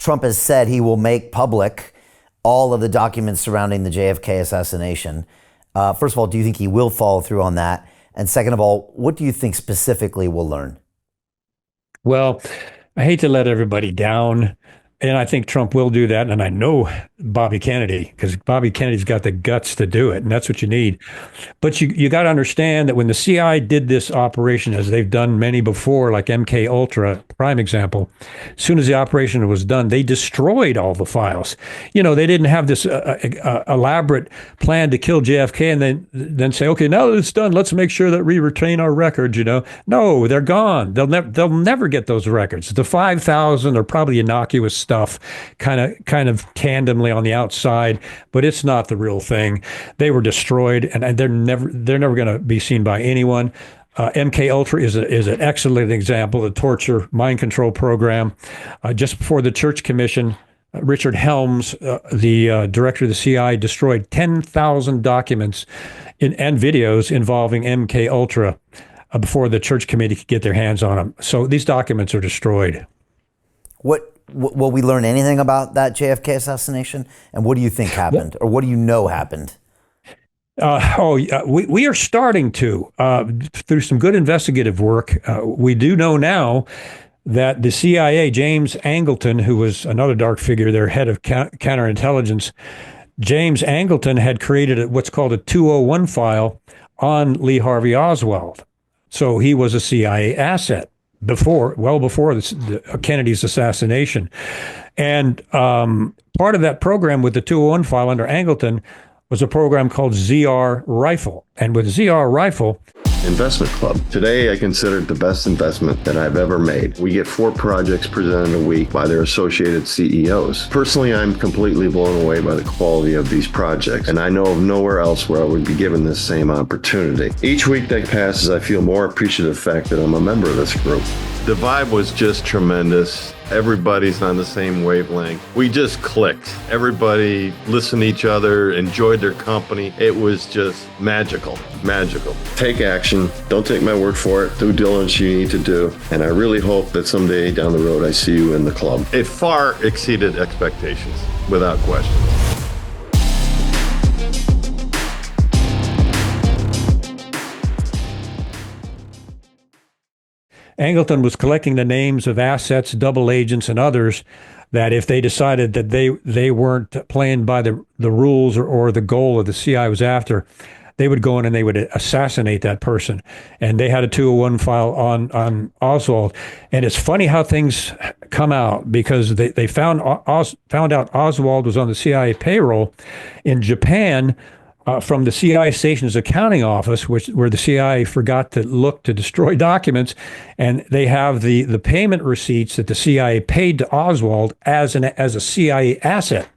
Trump has said he will make public all of the documents surrounding the JFK assassination. First of all, do you think he will follow through on that? And second of all, what do you think specifically we'll learn? Well, I hate to let everybody down, and I think Trump will do that. And I know Bobby Kennedy, because Bobby Kennedy's got the guts to do it, and that's what you need. But you got to understand that when the CIA did this operation, as they've done many before, like MK Ultra, prime example, as soon as the operation was done, they destroyed all the files. They didn't have this elaborate plan to kill JFK and then say, okay, now that it's done, let's make sure that we retain our records. No, they're gone. They'll never get those records. The 5,000 are probably innocuous stuff, kind of tandemly on the outside, but it's not the real thing. They were destroyed, and they're never going to be seen by anyone. MK Ultra is an excellent example. The torture mind control program. Just before the Church Commission, Richard Helms, the director of the CIA, destroyed 10,000 documents and videos involving MK Ultra before the Church Committee could get their hands on them. So these documents are destroyed. Will we learn anything about that JFK assassination? And what do you think happened, or what do you know happened? We are starting to, through some good investigative work. We do know now that the CIA, James Angleton, who was another dark figure, their head of counterintelligence, James Angleton had created what's called a 201 file on Lee Harvey Oswald. So he was a CIA asset well before Kennedy's assassination. And part of that program with the 201 file under Angleton was a program called ZR Rifle. And with ZR Rifle, Investment Club. Today, I consider it the best investment that I've ever made. We get 4 projects presented a week by their associated CEOs. Personally, I'm completely blown away by the quality of these projects, and I know of nowhere else where I would be given this same opportunity. Each week that passes, I feel more appreciative of the fact that I'm a member of this group. The vibe was just tremendous. Everybody's on the same wavelength. We just clicked. Everybody listened to each other, enjoyed their company. It was just magical, magical. Take action. Don't take my word for it. Due diligence you need to do. And I really hope that someday down the road I see you in the club. It far exceeded expectations, without question. Angleton was collecting the names of assets, double agents, and others that if they decided that they weren't playing by the rules or the goal of the CIA was after, they would go in and they would assassinate that person. And they had a 201 file on Oswald. And it's funny how things come out, because they found out Oswald was on the CIA payroll in Japan, from the CIA station's accounting office, where the CIA forgot to look to destroy documents, and they have the payment receipts that the CIA paid to Oswald as a CIA asset.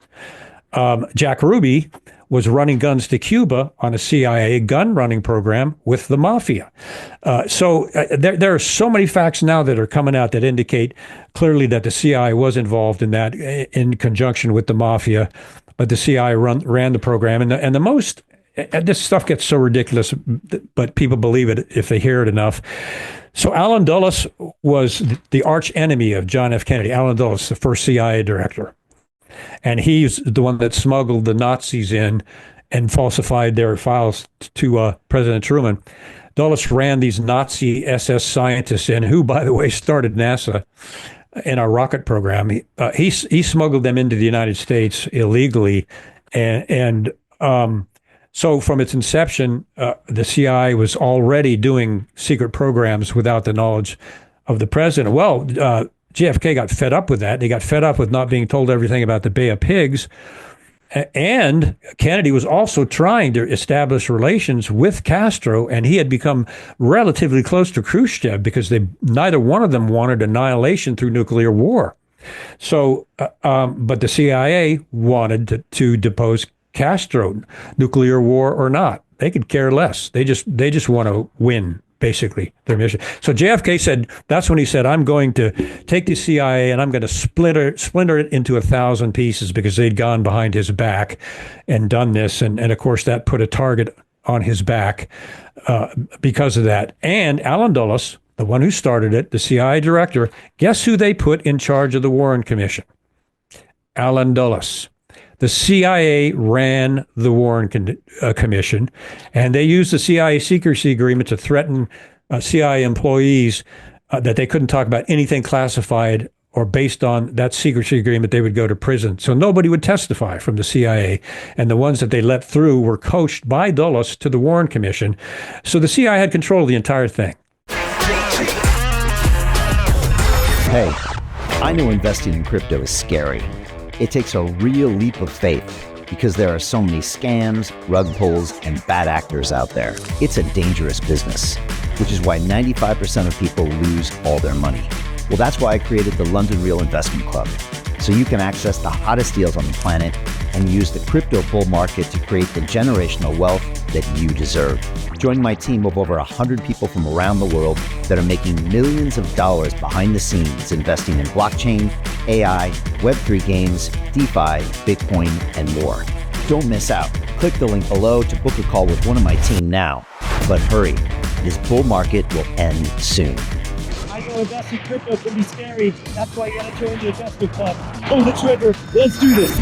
Jack Ruby was running guns to Cuba on a CIA gun running program with the mafia. So there are so many facts now that are coming out that indicate clearly that the CIA was involved in that in conjunction with the mafia. But the CIA ran the program, and the most, this stuff gets so ridiculous, but people believe it if they hear it enough. So Allen Dulles was the arch enemy of John F. Kennedy. Allen Dulles, the first CIA director, and he's the one that smuggled the Nazis in and falsified their files to President Truman. Dulles ran these Nazi SS scientists in, who, by the way, started NASA in our rocket program. He smuggled them into the United States illegally, and so from its inception, the CIA was already doing secret programs without the knowledge of the president. Well, JFK got fed up with that. He got fed up with not being told everything about the Bay of Pigs. And Kennedy was also trying to establish relations with Castro, and he had become relatively close to Khrushchev because neither one of them wanted annihilation through nuclear war. So, but the CIA wanted to depose Castro, nuclear war or not. They could care less. They just want to win, basically, their mission. So JFK said, that's when he said, I'm going to take the CIA and I'm going to splinter it into 1,000 pieces, because they'd gone behind his back and done this. And of course, that put a target on his back because of that. And Allen Dulles, the one who started it, the CIA director, guess who they put in charge of the Warren Commission? Alan Dulles. The CIA ran the Warren Commission, and they used the CIA secrecy agreement to threaten CIA employees that they couldn't talk about anything classified, or based on that secrecy agreement, they would go to prison. So nobody would testify from the CIA. And the ones that they let through were coached by Dulles to the Warren Commission. So the CIA had control of the entire thing. Hey, I know investing in crypto is scary. It takes a real leap of faith because there are so many scams, rug pulls, and bad actors out there. It's a dangerous business, which is why 95% of people lose all their money. Well, that's why I created the London Real Investment Club, so you can access the hottest deals on the planet and use the crypto bull market to create the generational wealth that you deserve. Join my team of over 100 people from around the world that are making millions of dollars behind the scenes investing in blockchain, AI, Web3 games, DeFi, Bitcoin, and more. Don't miss out. Click the link below to book a call with one of my team now. But hurry, this bull market will end soon. I know investing in crypto can be scary. That's why you gotta join the investment club. Pull the trigger. Let's do this.